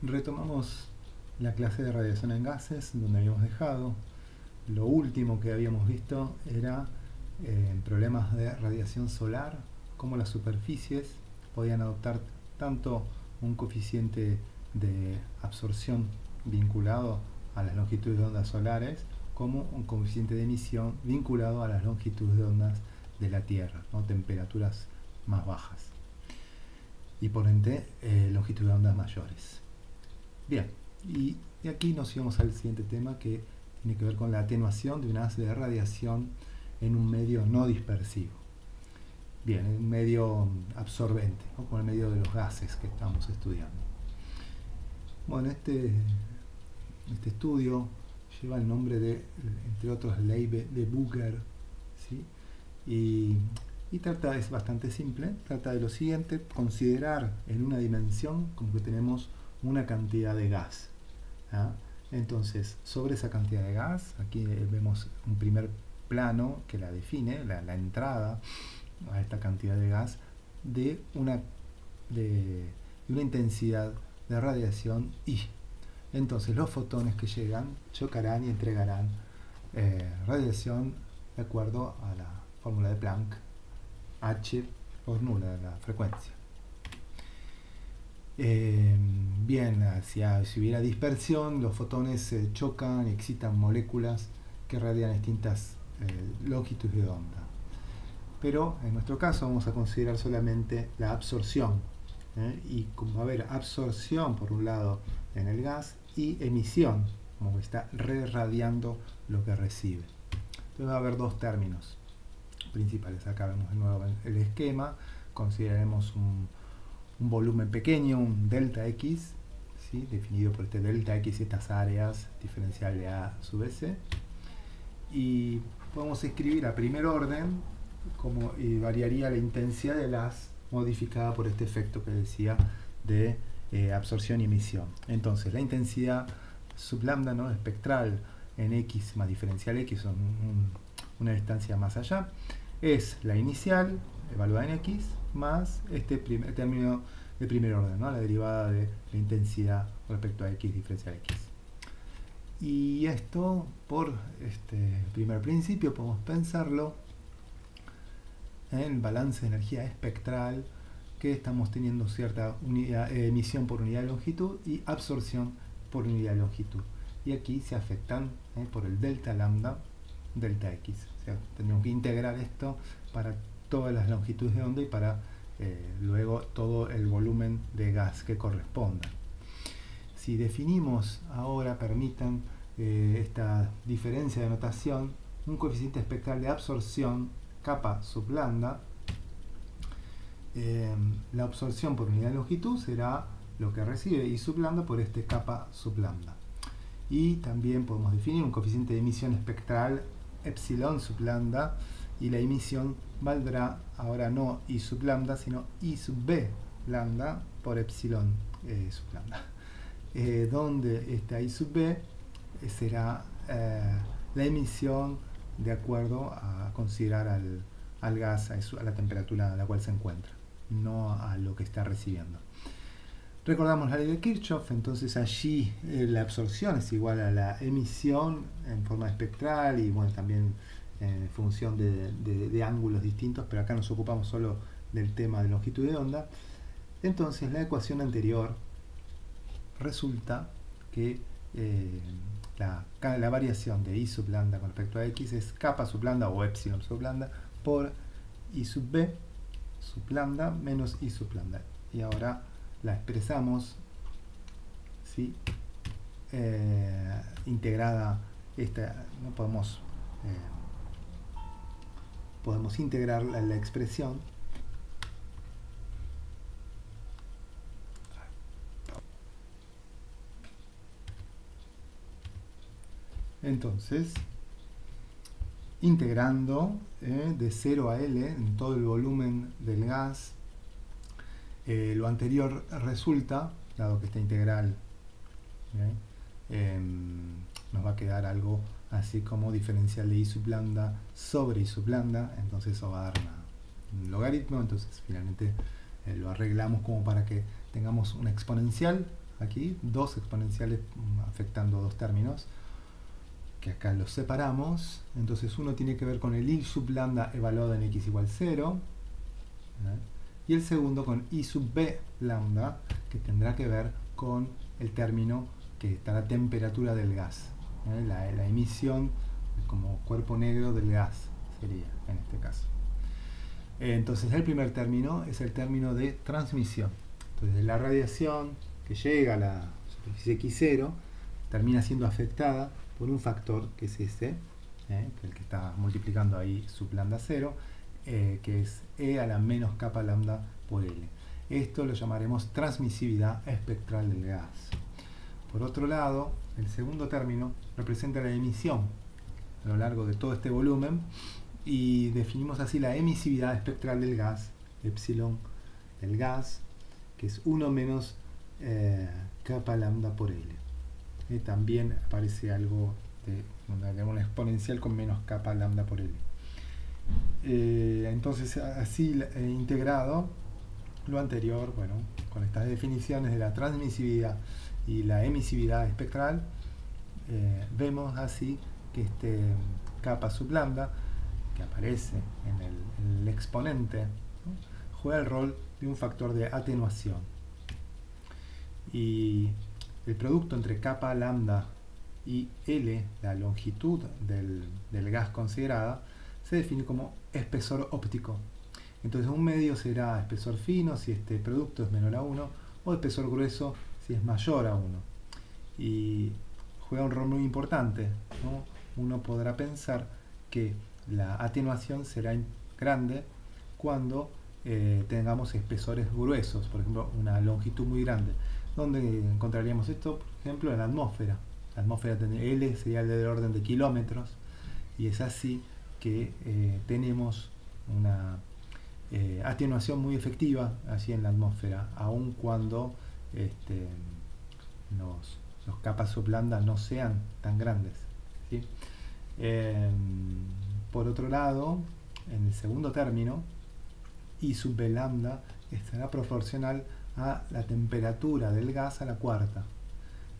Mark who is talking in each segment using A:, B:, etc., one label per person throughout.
A: Retomamos la clase de radiación en gases donde habíamos dejado. Lo último que habíamos visto era problemas de radiación solar, cómo las superficies podían adoptar tanto un coeficiente de absorción vinculado a las longitudes de ondas solares como un coeficiente de emisión vinculado a las longitudes de ondas de la Tierra, ¿no? Temperaturas más bajas y por ende longitudes de ondas mayores. Bien, y de aquí nos íbamos al siguiente tema que tiene que ver con la atenuación de un haz de radiación en un medio no dispersivo. Bien, en un medio absorbente, ¿no? Con el medio de los gases que estamos estudiando. Bueno, este estudio lleva el nombre de, entre otros, Ley de Bucher, ¿sí? Y trata, es bastante simple, trata de lo siguiente: considerar en una dimensión como que tenemos una cantidad de gas, ¿ah? Entonces, sobre esa cantidad de gas, aquí vemos un primer plano que la define, la entrada a esta cantidad de gas de una intensidad de radiación I. Entonces los fotones que llegan chocarán y entregarán radiación de acuerdo a la fórmula de Planck, H por nula, la frecuencia. Bien, si hubiera dispersión, los fotones se chocan y excitan moléculas que radian distintas longitudes de onda. Pero en nuestro caso vamos a considerar solamente la absorción, y como va a haber absorción por un lado en el gas y emisión, como que está rerradiando lo que recibe. Entonces va a haber dos términos principales. Acá vemos de nuevo el esquema. Consideraremos un volumen pequeño, un delta X, ¿sí? Definido por este delta X y estas áreas diferencial de A sub S, y podemos escribir a primer orden como variaría la intensidad del haz modificada por este efecto que decía de absorción y emisión. Entonces la intensidad sub lambda, ¿no?, espectral en X más diferencial X, son una distancia más allá, es la inicial evaluada en X más este término de primer orden, ¿no?, la derivada de la intensidad respecto a X diferencial X. Y esto, por este primer principio, podemos pensarlo en balance de energía espectral, que estamos teniendo cierta emisión por unidad de longitud y absorción por unidad de longitud. Y aquí se afectan por el delta lambda, delta X. O sea, tenemos que integrar esto para todas las longitudes de onda y para luego todo el volumen de gas que corresponda. Si definimos ahora, permitan esta diferencia de notación, un coeficiente espectral de absorción kappa sub lambda, la absorción por unidad de longitud será lo que recibe I sub lambda por este kappa sub lambda. Y también podemos definir un coeficiente de emisión espectral epsilon sub lambda, y la emisión valdrá ahora no I sub lambda, sino I sub B lambda por epsilon sub lambda, donde esta I sub B será la emisión de acuerdo a considerar al gas a la temperatura a la cual se encuentra, no a lo que está recibiendo. Recordamos la ley de Kirchhoff. Entonces allí la absorción es igual a la emisión en forma espectral y bueno, también en función de ángulos distintos, pero acá nos ocupamos solo del tema de longitud de onda. Entonces la ecuación anterior resulta que la variación de I sub lambda con respecto a X es kappa sub lambda o epsilon sub lambda por I sub B sub lambda menos I sub lambda. Y ahora la expresamos, ¿sí? Integrada esta, no podemos integrar la expresión entonces integrando de 0 a L en todo el volumen del gas. Lo anterior resulta, dado que esta integral nos va a quedar algo así como diferencial de I sub lambda sobre I sub lambda, entonces eso va a dar un logaritmo. Entonces finalmente lo arreglamos como para que tengamos una exponencial aquí, dos exponenciales afectando dos términos, que acá los separamos. Entonces uno tiene que ver con el I sub lambda evaluado en x igual 0, y el segundo con I sub b lambda, que tendrá que ver con el término que está a la temperatura del gas, la emisión como cuerpo negro del gas sería en este caso. Entonces el primer término es el término de transmisión. Entonces la radiación que llega a la superficie x0 termina siendo afectada por un factor que es ese, que es el que está multiplicando ahí sub lambda 0, que es E a la menos kappa lambda por L. Esto lo llamaremos transmisividad espectral del gas. Por otro lado, el segundo término representa la emisión a lo largo de todo este volumen, y definimos así la emisividad espectral del gas, epsilon del gas, que es 1 menos kappa lambda por L. También aparece algo de una exponencial con menos kappa lambda por L. Entonces, así integrado lo anterior, bueno, con estas definiciones de la transmisividad y la emisividad espectral, vemos así que este kappa sub lambda, que aparece en el exponente, ¿no?, juega el rol de un factor de atenuación. Y el producto entre kappa lambda y L, la longitud del gas considerada, se define como espesor óptico. Entonces un medio será espesor fino si este producto es menor a 1, o espesor grueso si es mayor a 1. Y juega un rol muy importante, ¿no? Uno podrá pensar que la atenuación será grande cuando tengamos espesores gruesos, por ejemplo una longitud muy grande. ¿Dónde encontraríamos esto? Por ejemplo en la atmósfera. La atmósfera L sería del orden de kilómetros, y es así que tenemos una atenuación muy efectiva allí en la atmósfera, aun cuando los capas sub lambda no sean tan grandes, ¿sí? Por otro lado, en el segundo término, I sub b lambda estará proporcional a la temperatura del gas a la cuarta.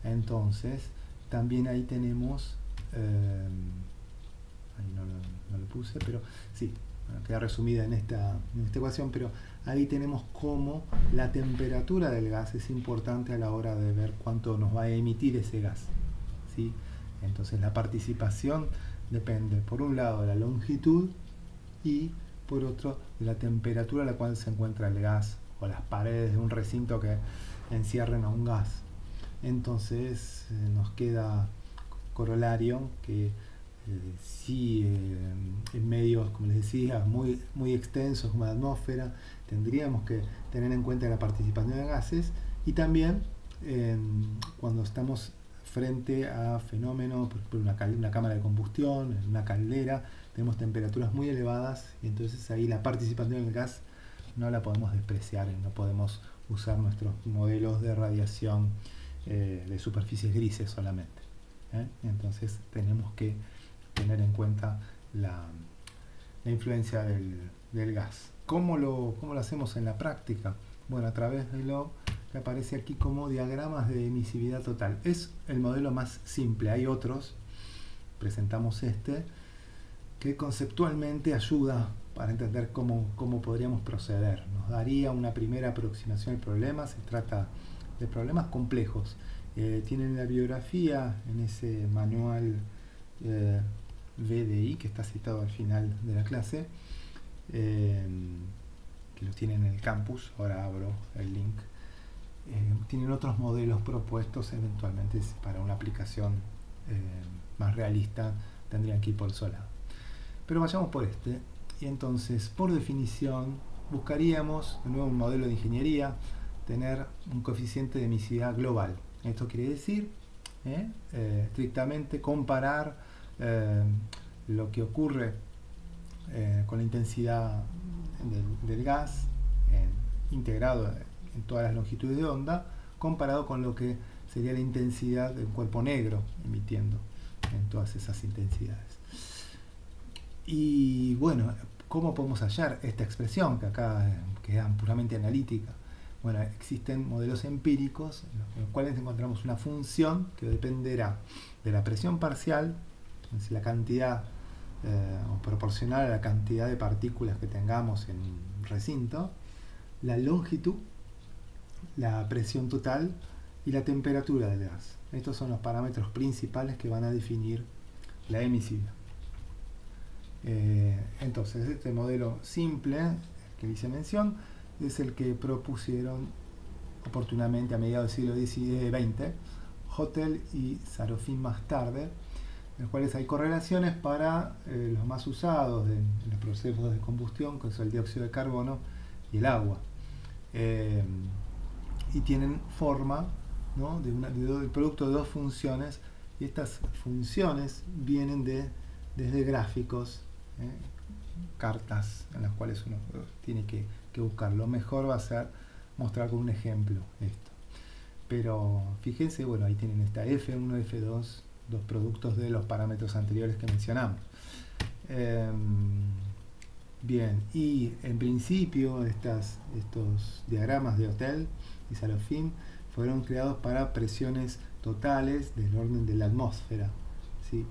A: Entonces, también ahí tenemos, ahí no lo puse, pero sí, bueno, queda resumida en esta ecuación, pero ahí tenemos cómo la temperatura del gas es importante a la hora de ver cuánto nos va a emitir ese gas, ¿sí? Entonces la participación depende, por un lado, de la longitud y, por otro, de la temperatura a la cual se encuentra el gas o las paredes de un recinto que encierren a un gas. Entonces nos queda corolario que si en medios, como les decía, muy extensos como la atmósfera, tendríamos que tener en cuenta la participación de gases, y también cuando estamos frente a fenómenos, por ejemplo una cámara de combustión, una caldera, tenemos temperaturas muy elevadas, y entonces ahí la participación del gas no la podemos despreciar, no podemos usar nuestros modelos de radiación de superficies grises solamente, Entonces tenemos que tener en cuenta la influencia del gas. ¿Cómo lo hacemos en la práctica? Bueno, a través de lo que aparece aquí como diagramas de emisividad total. Es el modelo más simple, hay otros, presentamos este, que conceptualmente ayuda para entender cómo podríamos proceder. Nos daría una primera aproximación al problema. Se trata de problemas complejos. Tienen la biografía en ese manual VDI que está citado al final de la clase, que lo tienen en el campus. Ahora abro el link. Tienen otros modelos propuestos, eventualmente para una aplicación más realista tendrían que ir por el solado, pero vayamos por este. Y entonces, por definición, buscaríamos, de nuevo un modelo de ingeniería, tener un coeficiente de emisividad global. Esto quiere decir estrictamente comparar lo que ocurre con la intensidad del gas integrado en todas las longitudes de onda, comparado con lo que sería la intensidad del cuerpo negro emitiendo en todas esas intensidades. Y bueno, ¿cómo podemos hallar esta expresión que acá queda puramente analítica? Bueno, existen modelos empíricos en los cuales encontramos una función que dependerá de la presión parcial, es decir, la cantidad o proporcional a la cantidad de partículas que tengamos en un recinto, la longitud, la presión total y la temperatura del gas. Estos son los parámetros principales que van a definir la emisividad. Entonces, este modelo simple, que hice mención, es el que propusieron oportunamente a mediados del siglo XX Hotel y Sarofim más tarde, en los cuales hay correlaciones para los más usados en los procesos de combustión, que es el dióxido de carbono y el agua. Y tienen forma, ¿no?, del producto de dos funciones, y estas funciones vienen desde gráficos, cartas en las cuales uno tiene que buscar. Lo mejor va a ser mostrar con un ejemplo esto. Pero fíjense, bueno, ahí tienen esta F1, F2, dos productos de los parámetros anteriores que mencionamos. Bien, y en principio estos diagramas de Hotel y Sarofim fueron creados para presiones totales del orden de la atmósfera, ¿sí?,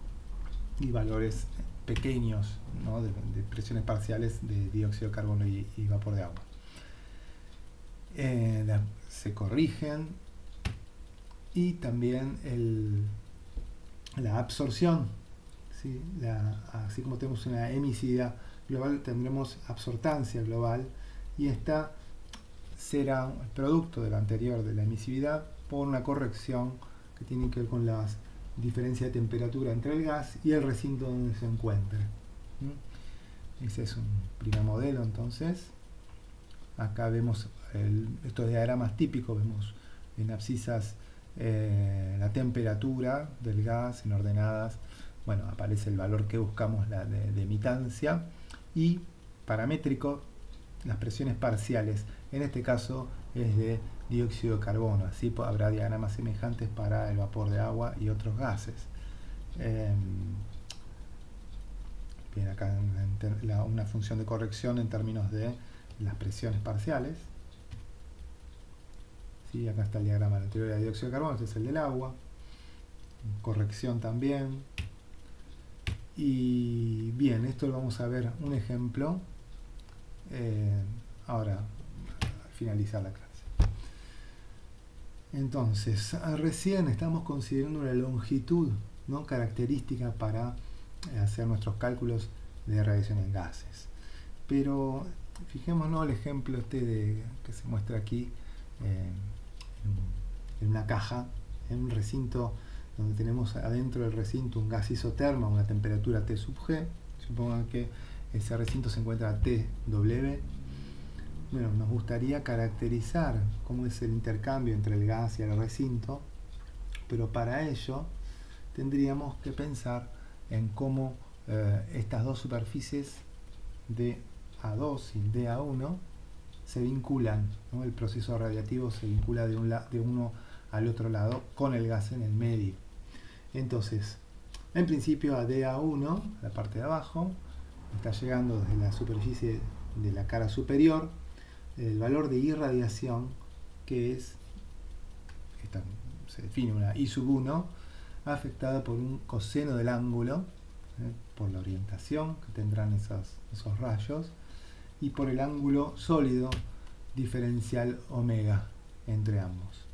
A: y valores pequeños, ¿no?, de presiones parciales de dióxido de carbono y vapor de agua. Se corrigen, y también la absorción, ¿sí? Así como tenemos una emisividad global, tendremos absortancia global, y esta será el producto de la anterior, de la emisividad, por una corrección que tiene que ver con la diferencia de temperatura entre el gas y el recinto donde se encuentre. Ese es un primer modelo. Entonces, acá vemos estos diagramas típicos, vemos en abscisas la temperatura del gas en ordenadas. Bueno, aparece el valor que buscamos, de emitancia, y paramétrico las presiones parciales. En este caso es de dióxido de carbono. Así habrá diagramas semejantes para el vapor de agua y otros gases. Bien, acá una función de corrección en términos de las presiones parciales. ¿Sí? Acá está el diagrama anterior de dióxido de carbono, este es el del agua. Corrección también. Y bien, esto lo vamos a ver un ejemplo ahora, al finalizar la clase. Entonces, recién estamos considerando una longitud, ¿no?, característica para hacer nuestros cálculos de radiación en gases. Pero fijémonos el ejemplo que se muestra aquí, en una caja, en un recinto donde tenemos adentro del recinto un gas isotermo a una temperatura T sub G. Supongan que ese recinto se encuentra a TW. Bueno, nos gustaría caracterizar cómo es el intercambio entre el gas y el recinto, pero para ello tendríamos que pensar en cómo estas dos superficies de A2 y de A1 se vinculan, ¿no? El proceso radiativo se vincula de uno al otro lado con el gas en el medio. Entonces, en principio a DA1, la parte de abajo, está llegando desde la superficie de la cara superior el valor de irradiación, que es, se define una I sub 1, afectada por un coseno del ángulo, por la orientación que tendrán esos rayos, y por el ángulo sólido diferencial omega entre ambos.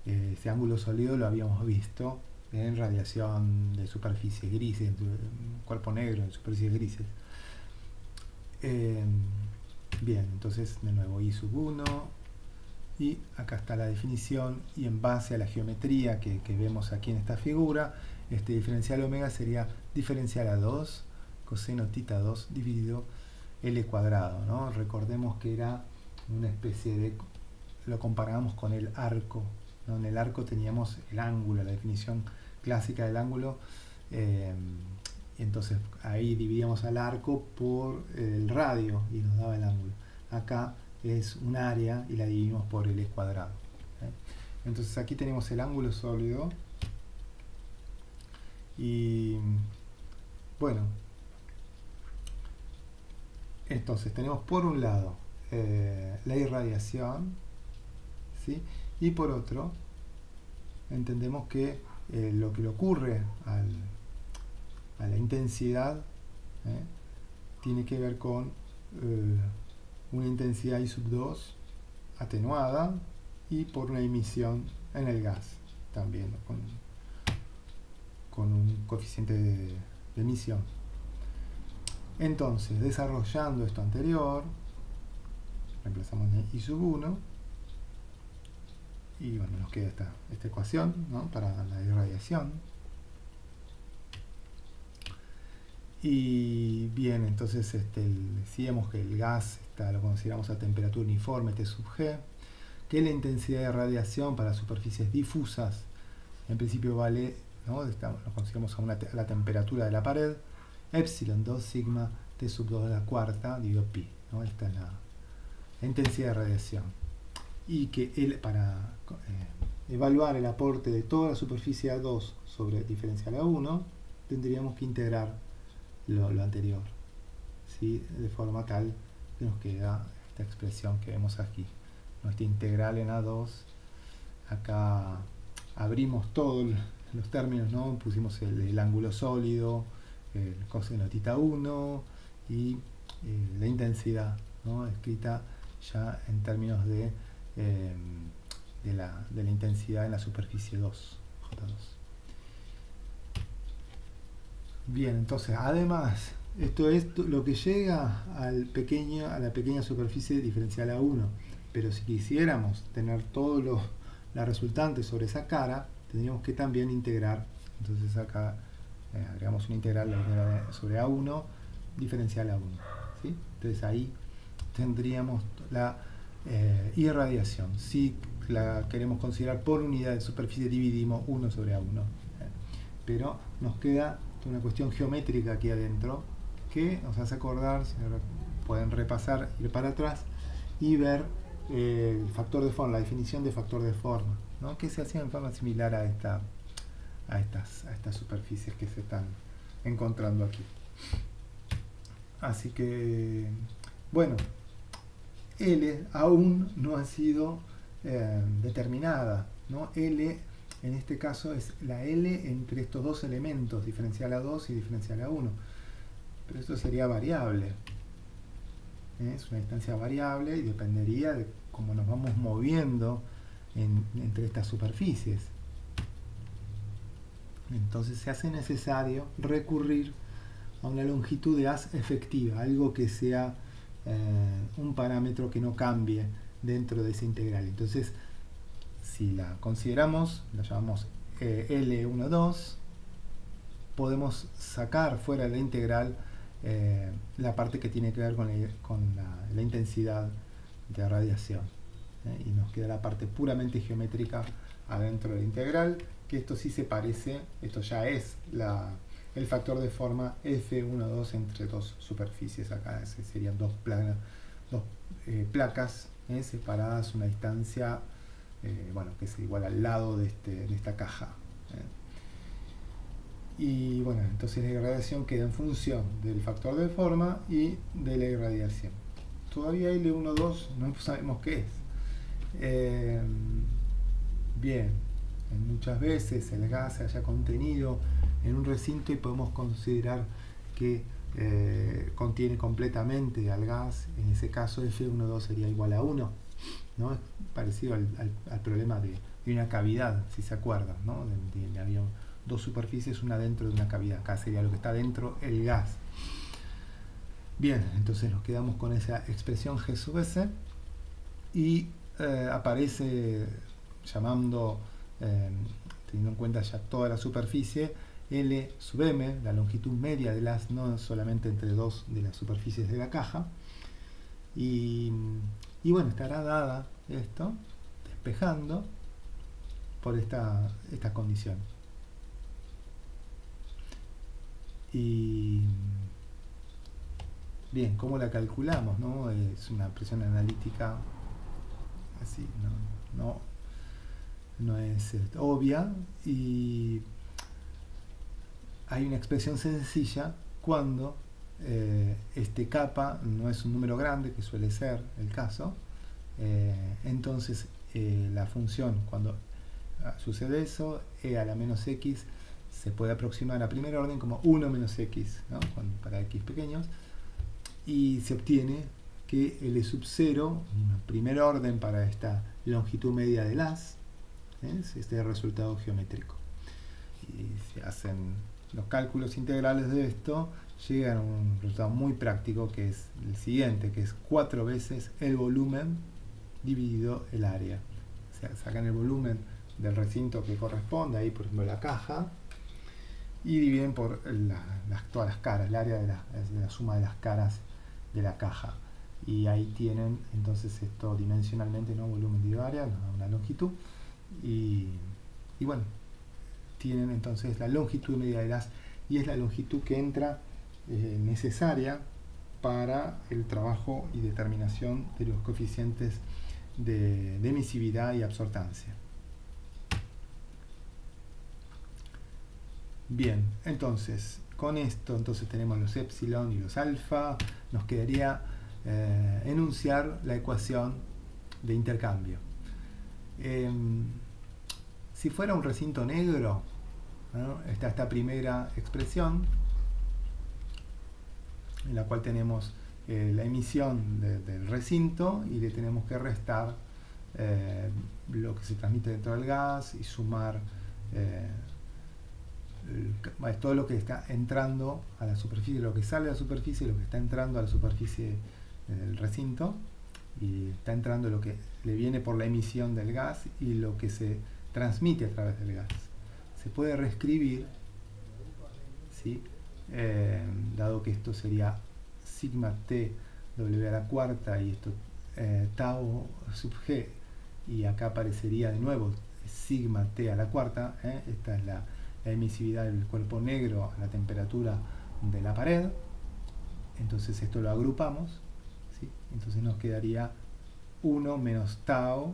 A: Ese ángulo sólido lo habíamos visto en radiación de superficies grises, cuerpo negro en superficies grises. Bien, entonces de nuevo I sub 1, y acá está la definición, y en base a la geometría que vemos aquí en esta figura, este diferencial omega sería diferencial a 2 coseno tita 2 dividido L cuadrado, ¿no? Recordemos que era una especie de, lo comparábamos con el arco, ¿no? En el arco teníamos el ángulo, la definición clásica del ángulo, y entonces ahí dividíamos al arco por el radio y nos daba el ángulo. Acá es un área y la dividimos por L cuadrado. Entonces aquí tenemos el ángulo sólido, y bueno, entonces tenemos por un lado la irradiación, ¿sí? Y por otro, entendemos que lo que le ocurre a la intensidad tiene que ver con una intensidad I sub 2 atenuada y por una emisión en el gas también, con un coeficiente de emisión. Entonces, desarrollando esto anterior, reemplazamos I sub 1 y bueno, nos queda esta ecuación, ¿no?, para la irradiación. Y bien, entonces decíamos que el gas lo consideramos a temperatura uniforme T sub G, que la intensidad de radiación para superficies difusas en principio vale, ¿no?, lo consideramos a la temperatura de la pared, epsilon 2 sigma T sub 2 a la cuarta dividido pi, ¿no? Esta es la intensidad de radiación. Y que para evaluar el aporte de toda la superficie A2 sobre diferencial A1, tendríamos que integrar lo anterior, ¿sí?, de forma tal que nos queda esta expresión que vemos aquí. Nuestra integral en A2, acá abrimos todos los términos, ¿no? Pusimos el ángulo sólido, el coseno θ 1 y la intensidad, ¿no?, escrita ya en términos de la intensidad en la superficie 2, J2. Bien, entonces, además, esto es lo que llega a la pequeña superficie diferencial A1, pero si quisiéramos tener toda la resultante sobre esa cara, tendríamos que también integrar. Entonces acá agregamos una integral sobre A1 diferencial A1, ¿sí? Entonces ahí tendríamos la irradiación. Si la queremos considerar por unidad de superficie, dividimos 1 sobre A1. Pero nos queda una cuestión geométrica aquí adentro que nos hace acordar, si pueden repasar, ir para atrás y ver el factor de forma, la definición de factor de forma, ¿no?, que se hacía en forma similar a estas superficies que se están encontrando aquí. Así que, bueno, L aún no ha sido determinada, ¿no? L en este caso es la L entre estos dos elementos, diferencial A2 y diferencial A1, pero esto sería variable, es una distancia variable y dependería de cómo nos vamos moviendo entre estas superficies. Entonces se hace necesario recurrir a una longitud de haz efectiva, algo que sea un parámetro que no cambie dentro de esa integral. Entonces, si la consideramos, la llamamos L12, podemos sacar fuera de la integral la parte que tiene que ver con la intensidad de radiación, y nos queda la parte puramente geométrica adentro de la integral, que esto sí se parece, esto ya es el factor de forma F12 entre dos superficies. Acá serían dos placas separadas una distancia bueno, que es igual al lado de esta caja. Y bueno, entonces la irradiación queda en función del factor de forma y de la irradiación. Todavía L12 no sabemos qué es. Bien, muchas veces el gas se haya contenido en un recinto y podemos considerar que contiene completamente al gas. En ese caso F12 sería igual a 1, ¿no? Es parecido al problema de una cavidad, si se acuerdan, ¿no? Había dos superficies, una dentro de una cavidad. Acá sería lo que está dentro, el gas. Bien, entonces nos quedamos con esa expresión G sub S y aparece teniendo en cuenta ya toda la superficie, L sub M, la longitud media del haz, no solamente entre dos de las superficies de la caja. Y bueno, estará dada esto, despejando por esta condición. Y bien, ¿cómo la calculamos, no? Es una presión analítica así, no es obvia, y hay una expresión sencilla cuando este kappa no es un número grande, que suele ser el caso. Entonces la función, cuando sucede eso, e a la menos x se puede aproximar a primer orden como 1 menos x, ¿no? Para x pequeños, y se obtiene que L sub 0, un primer orden para esta longitud media del haz, es este resultado geométrico. Y se hacen los cálculos integrales de esto, llegan a un resultado muy práctico, que es el siguiente, que es 4 veces el volumen dividido el área. O sea, sacan el volumen del recinto que corresponde, ahí por ejemplo la caja, y dividen por todas las caras, el área de la suma de las caras de la caja. Y ahí tienen entonces esto dimensionalmente, ¿no? Volumen dividido área, una longitud. Y bueno, tienen entonces la longitud media del haz, y es la longitud que entra necesaria para el trabajo y determinación de los coeficientes de emisividad y absortancia. Bien, entonces con esto tenemos los epsilon y los alfa. Nos quedaría enunciar la ecuación de intercambio. Si fuera un recinto negro, ¿no? Está esta primera expresión en la cual tenemos la emisión del recinto, y le tenemos que restar lo que se transmite dentro del gas y sumar todo lo que está entrando a la superficie, lo que sale a la superficie, lo que está entrando a la superficie del recinto, y está entrando lo que le viene por la emisión del gas y lo que se transmite a través del gas. Se puede reescribir, ¿sí? Dado que esto sería sigma t w a la cuarta, y esto tau sub g, y acá aparecería de nuevo sigma t a la cuarta. Esta es la emisividad del cuerpo negro a la temperatura de la pared. Entonces esto lo agrupamos, ¿sí? Entonces nos quedaría 1 menos tau,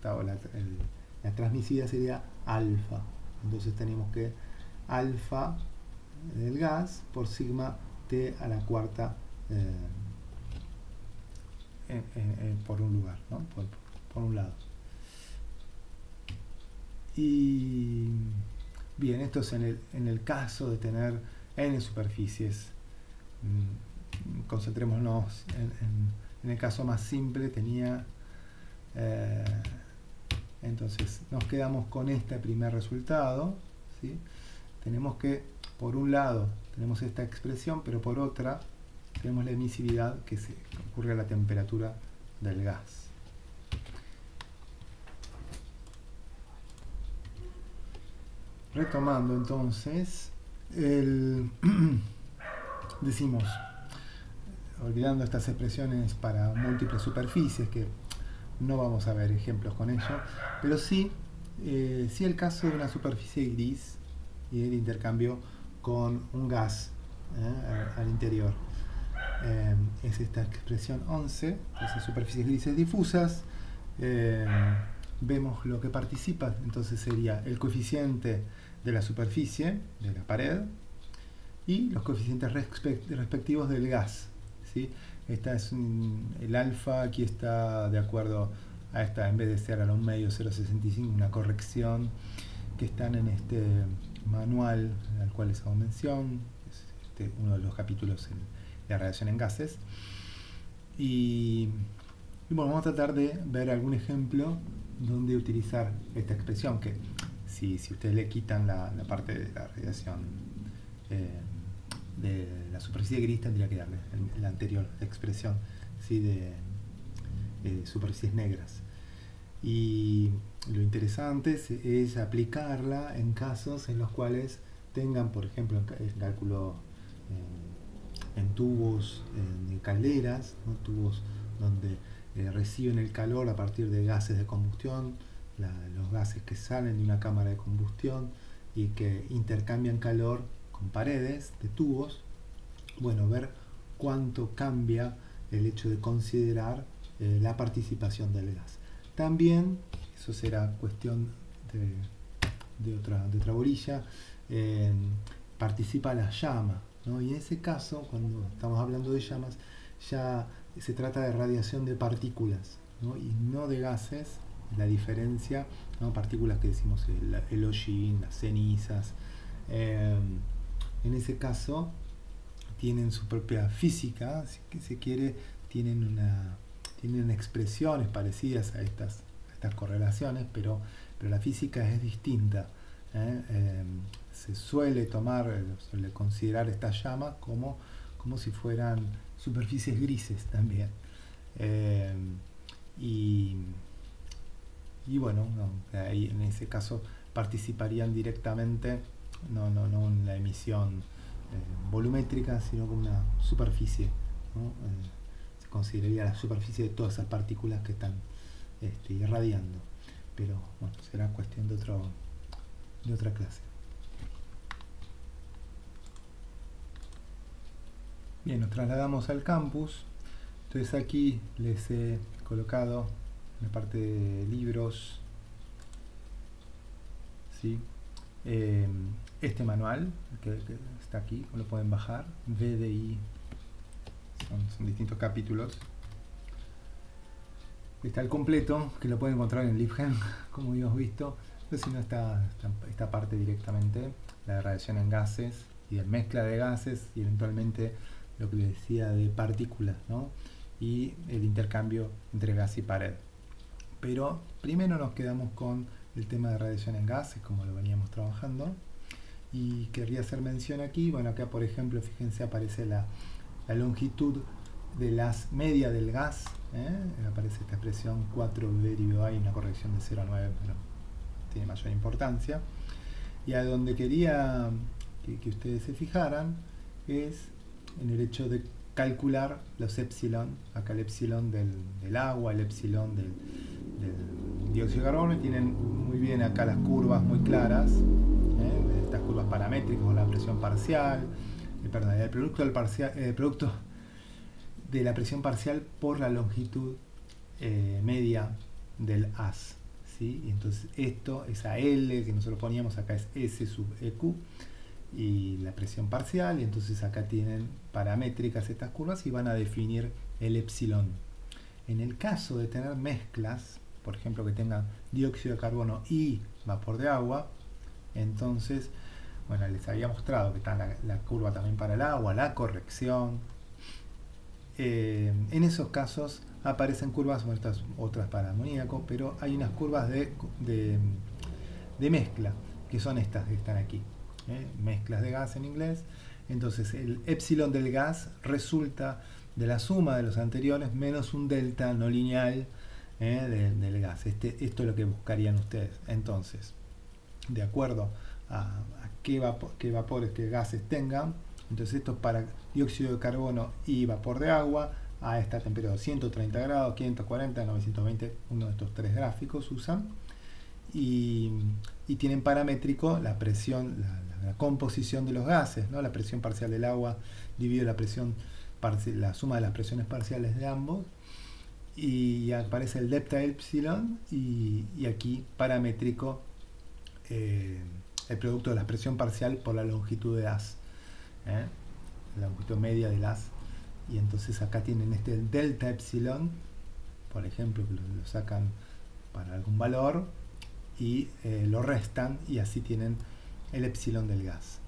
A: la transmisividad sería alfa. Entonces tenemos que alfa del gas por sigma t a la cuarta por un lugar, ¿no? por un lado. Y bien, esto es en el caso de tener n superficies. Concentrémonos en el caso más simple. Entonces nos quedamos con este primer resultado, ¿sí? Tenemos que, por un lado, tenemos esta expresión, pero por otra tenemos la emisividad que se ocurre a la temperatura del gas. Retomando entonces, decimos, olvidando estas expresiones para múltiples superficies, que no vamos a ver ejemplos con ello, pero sí el caso de una superficie gris y el intercambio con un gas al interior. Es esta expresión 11, esas superficies grises difusas. Vemos lo que participa, entonces sería el coeficiente de la superficie, de la pared, y los coeficientes respectivos del gas, ¿sí? El alfa aquí está de acuerdo a esta, en vez de ser a los medios 0,65, una corrección que están en este manual al cual les hago mención. Es uno de los capítulos en la radiación en gases. Y bueno, vamos a tratar de ver algún ejemplo donde utilizar esta expresión, que si ustedes le quitan la parte de la radiación de la superficie gris, tendría que darle la anterior expresión, ¿sí? de superficies negras. Y lo interesante es aplicarla en casos en los cuales tengan, por ejemplo, el cálculo en tubos, en calderas, ¿no? Tubos donde reciben el calor a partir de gases de combustión, los gases que salen de una cámara de combustión y que intercambian calor con paredes de tubos. Bueno, ver cuánto cambia el hecho de considerar la participación del gas. También, eso será cuestión de otra bolilla, participa la llama, ¿no? Y en ese caso, cuando estamos hablando de llamas, ya se trata de radiación de partículas, ¿no? Y no de gases, la diferencia, ¿no? Partículas que decimos el hollín, las cenizas, en ese caso tienen su propia física, si se quiere, tienen expresiones parecidas a estas correlaciones, pero la física es distinta. Se suele considerar estas llamas como si fueran superficies grises también. Y bueno, ahí en ese caso participarían directamente, no en la emisión volumétrica, sino como una superficie, ¿no? Se consideraría la superficie de todas esas partículas que están irradiando, pero bueno, será cuestión de otra clase. Bien, nos trasladamos al campus. Entonces aquí les he colocado en la parte de libros, ¿sí? Este manual que está aquí, lo pueden bajar, VDI, son distintos capítulos. Está el completo, que lo pueden encontrar en LibGen, como hemos visto, pero si no está esta parte directamente, la de radiación en gases y de mezcla de gases, y eventualmente lo que les decía de partículas, ¿no? Y el intercambio entre gas y pared. Pero primero nos quedamos con el tema de radiación en gases, como lo veníamos trabajando, y querría hacer mención aquí, bueno, acá por ejemplo, fíjense, aparece la longitud de las media del gas, aparece esta expresión 4V, hay una corrección de 0 a 9, pero tiene mayor importancia. Y a donde quería que ustedes se fijaran es en el hecho de calcular los epsilon, acá el epsilon del agua, el epsilon del dióxido de carbono, y tienen muy bien acá las curvas muy claras, estas curvas paramétricas con la presión parcial, perdón, el producto de la presión parcial por la longitud media del haz, ¿sí? Y entonces esa L que nosotros poníamos acá es S sub EQ, y la presión parcial, y entonces acá tienen paramétricas estas curvas y van a definir el epsilon. En el caso de tener mezclas, por ejemplo que tengan dióxido de carbono y vapor de agua, entonces, bueno, les había mostrado que está la curva también para el agua, la corrección. En esos casos aparecen curvas, bueno, estas otras para amoníaco, pero hay unas curvas de mezcla, que son estas que están aquí, mezclas de gas en inglés. Entonces el epsilon del gas resulta de la suma de los anteriores menos un delta no lineal del gas. Esto es lo que buscarían ustedes. Entonces, de acuerdo a qué vapores, qué gases tengan, entonces esto es para dióxido de carbono y vapor de agua a esta temperatura, 130 grados, 540, 920, uno de estos tres gráficos usan, y tienen paramétrico la presión, la composición de los gases, ¿no? La presión parcial del agua divide la suma de las presiones parciales de ambos, y aparece el delta epsilon, y aquí paramétrico el producto de la presión parcial por la longitud de haz, la longitud media del haz. Y entonces acá tienen este delta epsilon, por ejemplo, que lo sacan para algún valor y lo restan, y así tienen el epsilon del gas.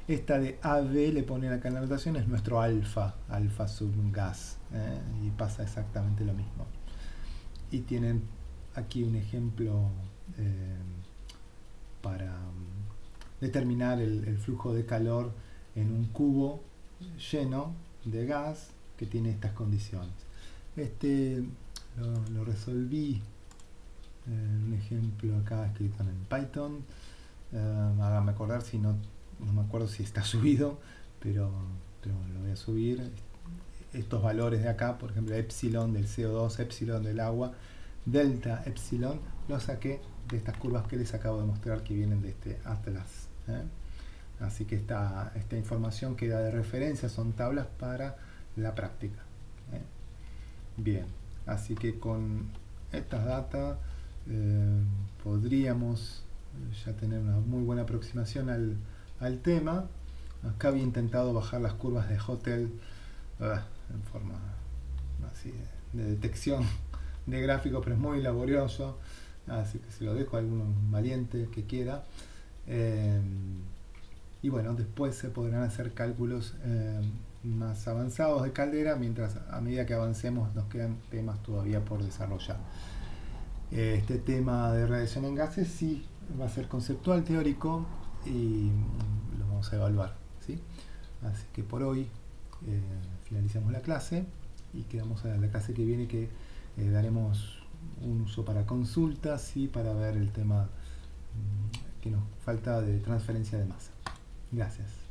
A: Esta de AB le ponen acá en la notación, es nuestro alfa sub gas, y pasa exactamente lo mismo. Y tienen aquí un ejemplo para determinar el flujo de calor en un cubo lleno de gas que tiene estas condiciones. Lo resolví en un ejemplo acá escrito en Python. Háganme acordar, si no me acuerdo si está subido, pero lo voy a subir. Estos valores de acá, por ejemplo, epsilon del CO2, epsilon del agua, delta epsilon, lo saqué de estas curvas que les acabo de mostrar, que vienen de este atlas. Así que esta información queda de referencia, son tablas para la práctica. Bien, así que con estas datas podríamos ya tener una muy buena aproximación al tema. Acá había intentado bajar las curvas de Hotel en forma así de detección de gráficos, pero es muy laborioso, así que se lo dejo a algún valiente que quiera. Eh, y bueno, después se podrán hacer cálculos más avanzados de caldera, mientras a medida que avancemos nos quedan temas todavía por desarrollar. Este tema de radiación en gases sí va a ser conceptual, teórico, y lo vamos a evaluar, ¿sí? Así que por hoy finalizamos la clase y quedamos a la clase que viene, que daremos un uso para consultas y para ver el tema que nos falta de transferencia de masa. Gracias.